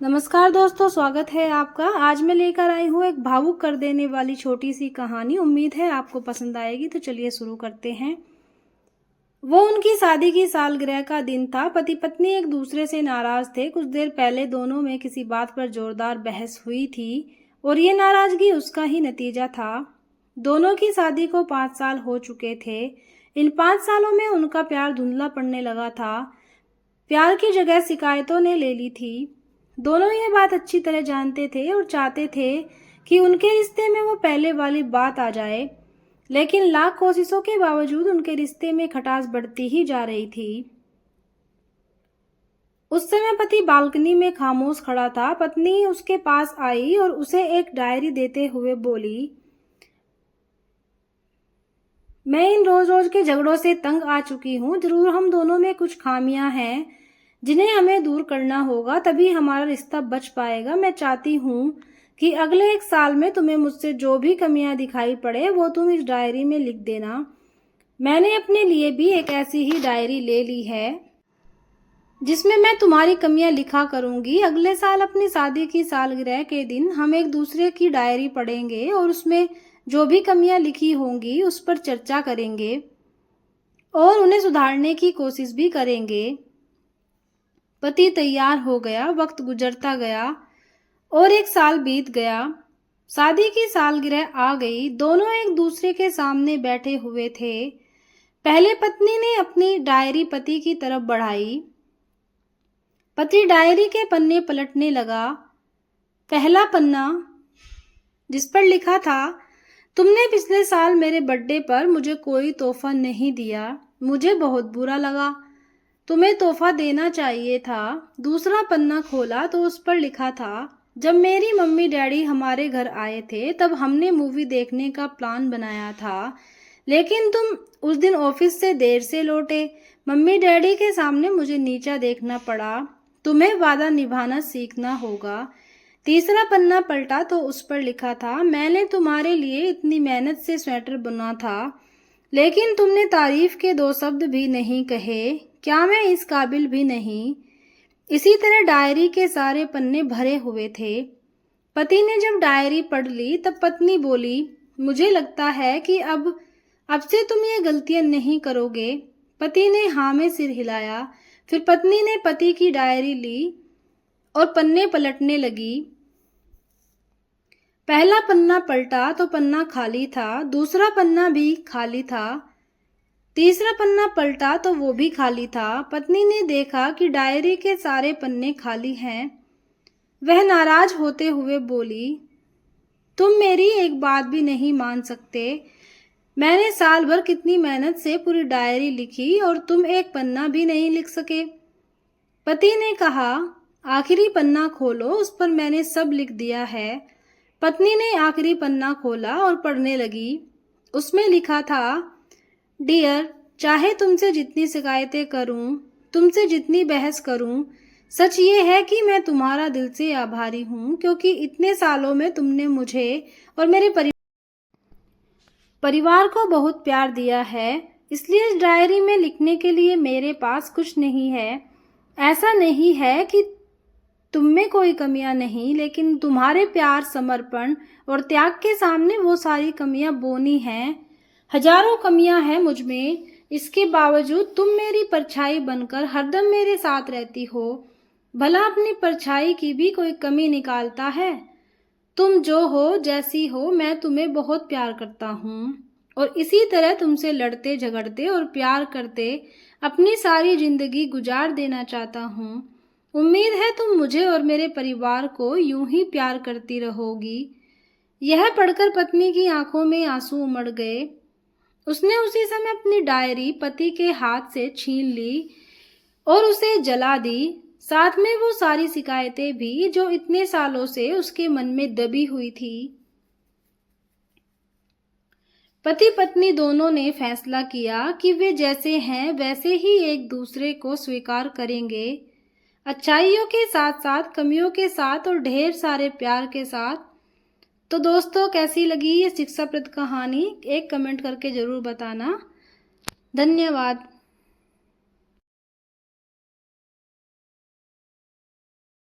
नमस्कार दोस्तों, स्वागत है आपका। आज मैं लेकर आई हूँ एक भावुक कर देने वाली छोटी सी कहानी। उम्मीद है आपको पसंद आएगी। तो चलिए शुरू करते हैं। वो उनकी शादी की सालगिरह का दिन था। पति पत्नी एक दूसरे से नाराज थे। कुछ देर पहले दोनों में किसी बात पर जोरदार बहस हुई थी और ये नाराजगी उसका ही नतीजा था। दोनों की शादी को 5 साल हो चुके थे। इन 5 सालों में उनका प्यार धुंधला पड़ने लगा था। प्यार की जगह शिकायतों ने ले ली थी। दोनों ये बात अच्छी तरह जानते थे और चाहते थे कि उनके रिश्ते में वो पहले वाली बात आ जाए, लेकिन लाख कोशिशों के बावजूद उनके रिश्ते में खटास बढ़ती ही जा रही थी। उस समय पति बालकनी में खामोश खड़ा था। पत्नी उसके पास आई और उसे एक डायरी देते हुए बोली, मैं इन रोज रोज के झगड़ों से तंग आ चुकी हूँ। जरूर हम दोनों में कुछ खामियां हैं जिन्हें हमें दूर करना होगा, तभी हमारा रिश्ता बच पाएगा। मैं चाहती हूँ कि अगले 1 साल में तुम्हें मुझसे जो भी कमियां दिखाई पड़े वो तुम इस डायरी में लिख देना। मैंने अपने लिए भी एक ऐसी ही डायरी ले ली है जिसमें मैं तुम्हारी कमियां लिखा करूंगी। अगले साल अपनी शादी की सालगिरह के दिन हम एक दूसरे की डायरी पढ़ेंगे और उसमें जो भी कमियां लिखी होंगी उस पर चर्चा करेंगे और उन्हें सुधारने की कोशिश भी करेंगे। पति तैयार हो गया। वक्त गुजरता गया और 1 साल बीत गया। शादी की सालगिरह आ गई। दोनों एक दूसरे के सामने बैठे हुए थे। पहले पत्नी ने अपनी डायरी पति की तरफ बढ़ाई। पति डायरी के पन्ने पलटने लगा। पहला पन्ना, जिस पर लिखा था, तुमने पिछले साल मेरे बर्थडे पर मुझे कोई तोहफा नहीं दिया। मुझे बहुत बुरा लगा। तुम्हें तोहफा देना चाहिए था। दूसरा पन्ना खोला तो उस पर लिखा था, जब मेरी मम्मी डैडी हमारे घर आए थे तब हमने मूवी देखने का प्लान बनाया था, लेकिन तुम उस दिन ऑफिस से देर से लौटे। मम्मी डैडी के सामने मुझे नीचा देखना पड़ा। तुम्हें वादा निभाना सीखना होगा। तीसरा पन्ना पलटा तो उस पर लिखा था, मैंने तुम्हारे लिए इतनी मेहनत से स्वेटर बुना था, लेकिन तुमने तारीफ के 2 शब्द भी नहीं कहे। क्या मैं इस काबिल भी नहीं? इसी तरह डायरी के सारे पन्ने भरे हुए थे। पति ने जब डायरी पढ़ ली तब पत्नी बोली, मुझे लगता है कि अब से तुम ये गलतियां नहीं करोगे। पति ने हाँ में सिर हिलाया। फिर पत्नी ने पति की डायरी ली और पन्ने पलटने लगी। पहला पन्ना पलटा तो पन्ना खाली था। दूसरा पन्ना भी खाली था। तीसरा पन्ना पलटा तो वो भी खाली था। पत्नी ने देखा कि डायरी के सारे पन्ने खाली हैं। वह नाराज होते हुए बोली, तुम मेरी एक बात भी नहीं मान सकते। मैंने साल भर कितनी मेहनत से पूरी डायरी लिखी और तुम एक पन्ना भी नहीं लिख सके। पति ने कहा, आखिरी पन्ना खोलो, उस पर मैंने सब लिख दिया है। पत्नी ने आखिरी पन्ना खोला और पढ़ने लगी। उसमें लिखा था, डियर, चाहे तुमसे जितनी शिकायतें करूं, तुमसे जितनी बहस करूं, सच ये है कि मैं तुम्हारा दिल से आभारी हूं, क्योंकि इतने सालों में तुमने मुझे और मेरे परिवार को बहुत प्यार दिया है। इसलिए इस डायरी में लिखने के लिए मेरे पास कुछ नहीं है। ऐसा नहीं है कि तुम में कोई कमियां नहीं, लेकिन तुम्हारे प्यार, समर्पण और त्याग के सामने वो सारी कमियां बोनी हैं। हजारों कमियां हैं मुझ में, इसके बावजूद तुम मेरी परछाई बनकर हरदम मेरे साथ रहती हो। भला अपनी परछाई की भी कोई कमी निकालता है? तुम जो हो, जैसी हो, मैं तुम्हें बहुत प्यार करता हूँ और इसी तरह तुमसे लड़ते झगड़ते और प्यार करते अपनी सारी जिंदगी गुजार देना चाहता हूँ। उम्मीद है तुम मुझे और मेरे परिवार को यूं ही प्यार करती रहोगी। यह पढ़कर पत्नी की आंखों में आंसू उमड़ गए। उसने उसी समय अपनी डायरी पति के हाथ से छीन ली और उसे जला दी, साथ में वो सारी शिकायतें भी जो इतने सालों से उसके मन में दबी हुई थी। पति पत्नी दोनों ने फैसला किया कि वे जैसे हैं वैसे ही एक दूसरे को स्वीकार करेंगे, अच्छाइयों के साथ साथ, कमियों के साथ और ढेर सारे प्यार के साथ। तो दोस्तों, कैसी लगी ये शिक्षाप्रद कहानी? एक कमेंट करके जरूर बताना। धन्यवाद।